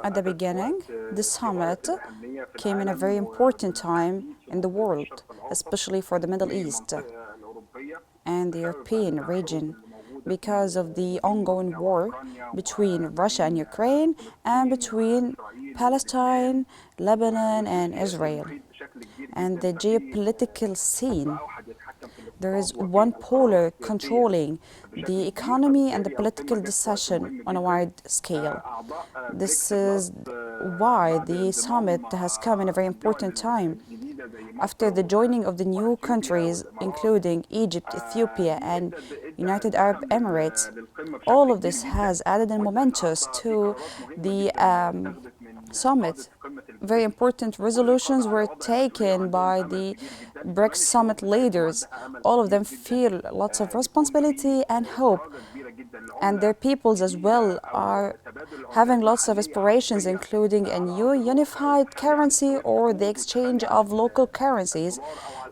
At the beginning, the summit came in a very important time in the world, especially for the Middle East and the European region, because of the ongoing war between Russia and Ukraine and between Palestine, Lebanon, and Israel. And the geopolitical scene, there is one polar controlling the economy and the political decision on a wide scale. This is why the summit has come in a very important time. After the joining of the new countries, including Egypt, Ethiopia, and United Arab Emirates, all of this has added a momentous to the summit. Very important resolutions were taken by the BRICS summit leaders. All of them feel lots of responsibility and hope, and their peoples as well are having lots of aspirations, including a new unified currency or the exchange of local currencies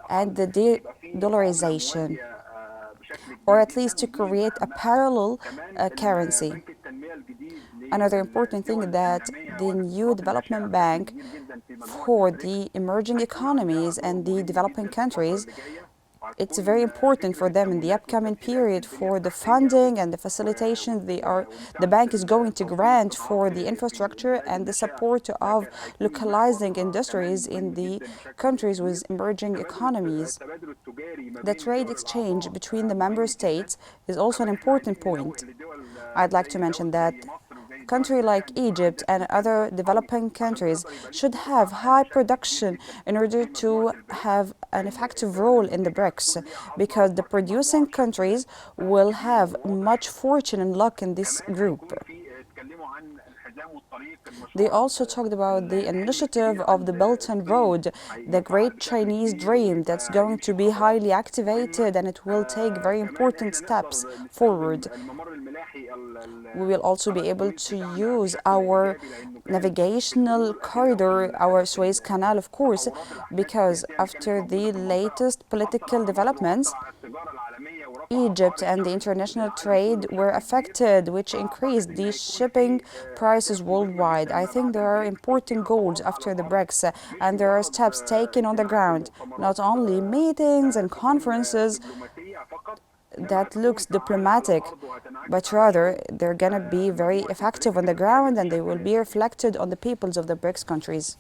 and the de-dollarization, or at least to create a parallel currency. Another important thing is that the new development bank for the emerging economies and the developing countries, it's very important for them in the upcoming period for the funding and the facilitation the bank is going to grant for the infrastructure and the support of localizing industries in the countries with emerging economies. The trade exchange between the member states is also an important point. I'd like to mention that a country like Egypt and other developing countries should have high production in order to have an effective role in the BRICS, because the producing countries will have much fortune and luck in this group. They also talked about the initiative of the Belt and Road, the great Chinese dream that's going to be highly activated, and it will take very important steps forward. We will also be able to use our navigational corridor, our Suez Canal, of course, because after the latest political developments, Egypt and the international trade were affected, which increased the shipping prices worldwide. I think there are important goals after the BRICS, and there are steps taken on the ground, not only meetings and conferences that looks diplomatic, but rather they're going to be very effective on the ground, and they will be reflected on the peoples of the BRICS countries.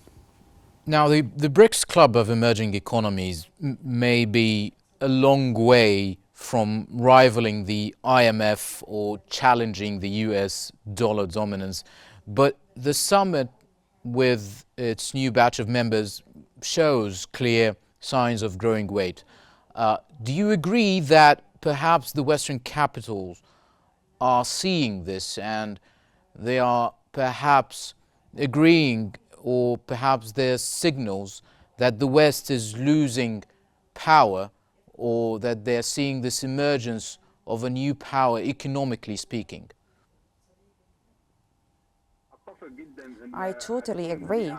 Now, the BRICS Club of Emerging Economies may be a long way from rivaling the IMF or challenging the US dollar dominance, but the summit with its new batch of members shows clear signs of growing weight. Do you agree that perhaps the Western capitals are seeing this and they are perhaps agreeing, or perhaps there's signals that the West is losing power, or that they're seeing this emergence of a new power, economically speaking? I totally agree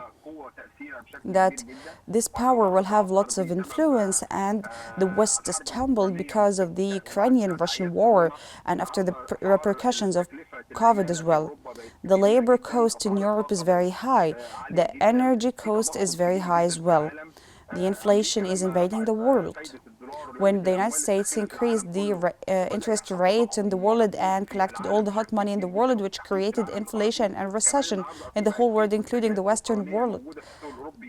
that this power will have lots of influence, and the West stumbled because of the Ukrainian-Russian war and after the repercussions of COVID as well. The labor cost in Europe is very high. The energy cost is very high as well. The inflation is invading the world. When the United States increased the interest rate in the world and collected all the hot money in the world, which created inflation and recession in the whole world, including the Western world.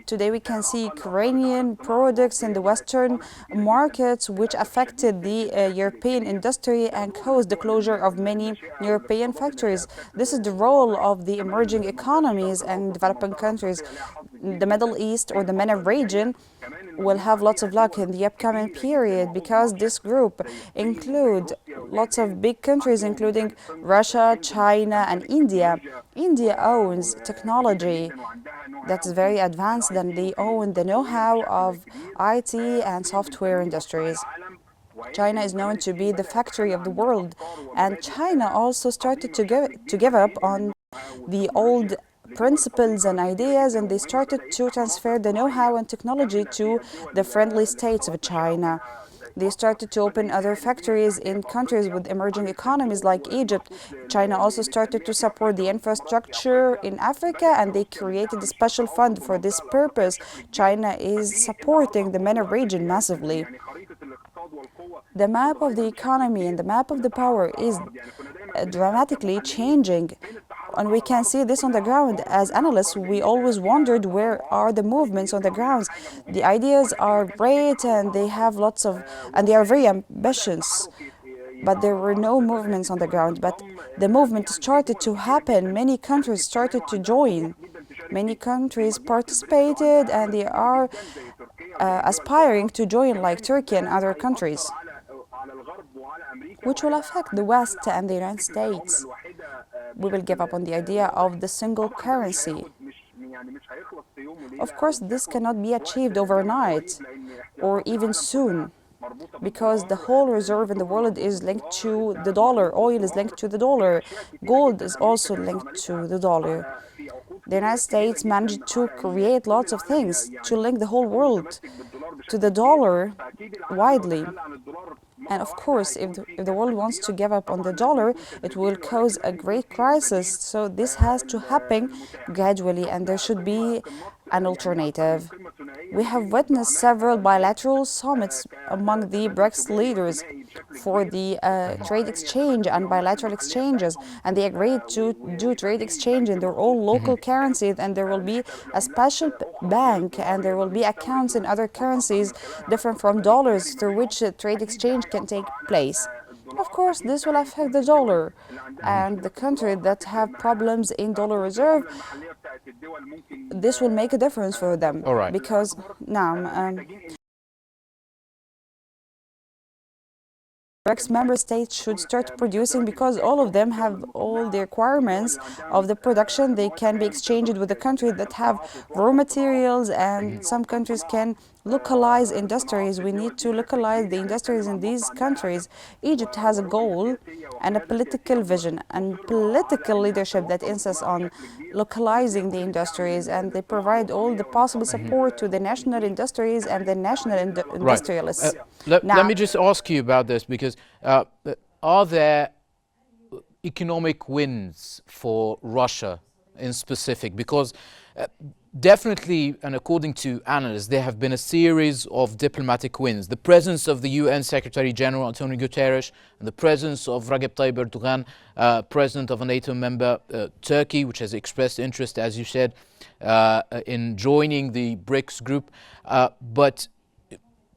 Today we can see Ukrainian products in the Western markets, which affected the European industry and caused the closure of many European factories. This is the role of the emerging economies and developing countries. The Middle East or the MENA region will have lots of luck in the upcoming period, because this group includes lots of big countries, including Russia, China, and India. India owns technology that's very advanced, and they own the know-how of IT and software industries. China is known to be the factory of the world, and China also started to give up on the old principles and ideas, and they started to transfer the know-how and technology to the friendly states of China. They started to open other factories in countries with emerging economies like Egypt. China also started to support the infrastructure in Africa, and they created a special fund for this purpose. China is supporting the MENA region massively. The map of the economy and the map of the power is dramatically changing. And we can see this on the ground. As analysts, we always wondered where are the movements on the grounds. The ideas are great and they have and they are very ambitious. But there were no movements on the ground. But the movement started to happen. Many countries started to join. Many countries participated and they are aspiring to join, like Turkey and other countries, which will affect the West and the United States. We will give up on the idea of the single currency. Of course, this cannot be achieved overnight or even soon, because the whole reserve in the world is linked to the dollar. Oil is linked to the dollar. Gold is also linked to the dollar. The United States managed to create lots of things to link the whole world to the dollar widely. And of course, if the world wants to give up on the dollar, it will cause a great crisis. So this has to happen gradually, and there should be an alternative. We have witnessed several bilateral summits among the BRICS leaders for the trade exchange and bilateral exchanges, and they agreed to do trade exchange in their own local currencies, and there will be a special bank, and there will be accounts in other currencies different from dollars through which trade exchange can take place. Of course, this will affect the dollar, and the countries that have problems in dollar reserve, this will make a difference for them. All right. Because now, BRICS member states should start producing, because all of them have all the requirements of the production. They can be exchanged with the countries that have raw materials, and some countries can localize industries. We need to localize the industries in these countries. Egypt has a goal and a political vision and political leadership that insists on localizing the industries, and they provide all the possible support to the national industries and the national industrialists. Let me just ask you about this, because are there economic wins for Russia in specific? Because definitely, and according to analysts, there have been a series of diplomatic wins. The presence of the UN Secretary General Antonio Guterres, and the presence of Recep Tayyip Erdogan, president of a NATO member, Turkey, which has expressed interest, as you said, in joining the BRICS group. But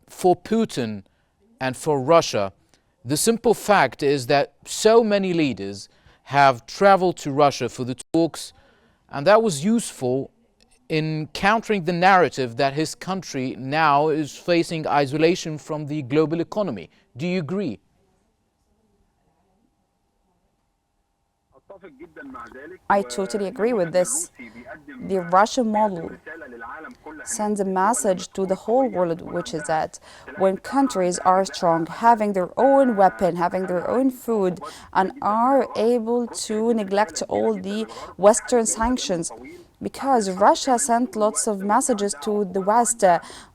for Putin and for Russia, the simple fact is that so many leaders have traveled to Russia for the talks, and that was useful in countering the narrative that his country now is facing isolation from the global economy. Do you agree? I totally agree with this. The Russian model sends a message to the whole world, which is that when countries are strong, having their own weapon, having their own food, and are able to neglect all the Western sanctions, because Russia sent lots of messages to the West.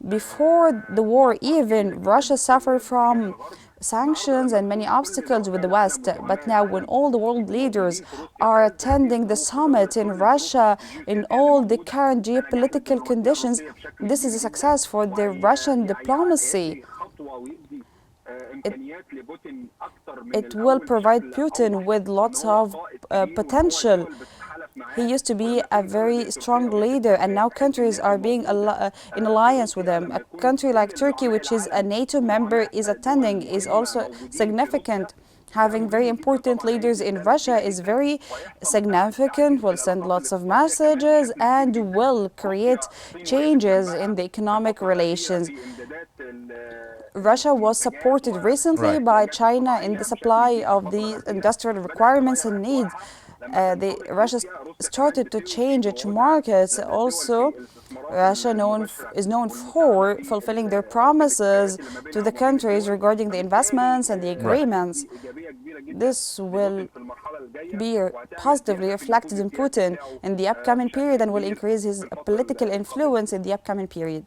Before the war even, Russia suffered from sanctions and many obstacles with the West. But now, when all the world leaders are attending the summit in Russia, in all the current geopolitical conditions, this is a success for the Russian diplomacy. It will provide Putin with lots of potential. He used to be a very strong leader, and now countries are being in alliance with him. A country like Turkey, which is a NATO member, is attending, is also significant. Having very important leaders in Russia is very significant, will send lots of messages, and will create changes in the economic relations. Russia was supported recently by China in the supply of the industrial requirements and needs. Russia started to change its markets. Also, Russia is known for fulfilling their promises to the countries regarding the investments and the agreements. This will be positively reflected in Putin in the upcoming period and will increase his political influence in the upcoming period.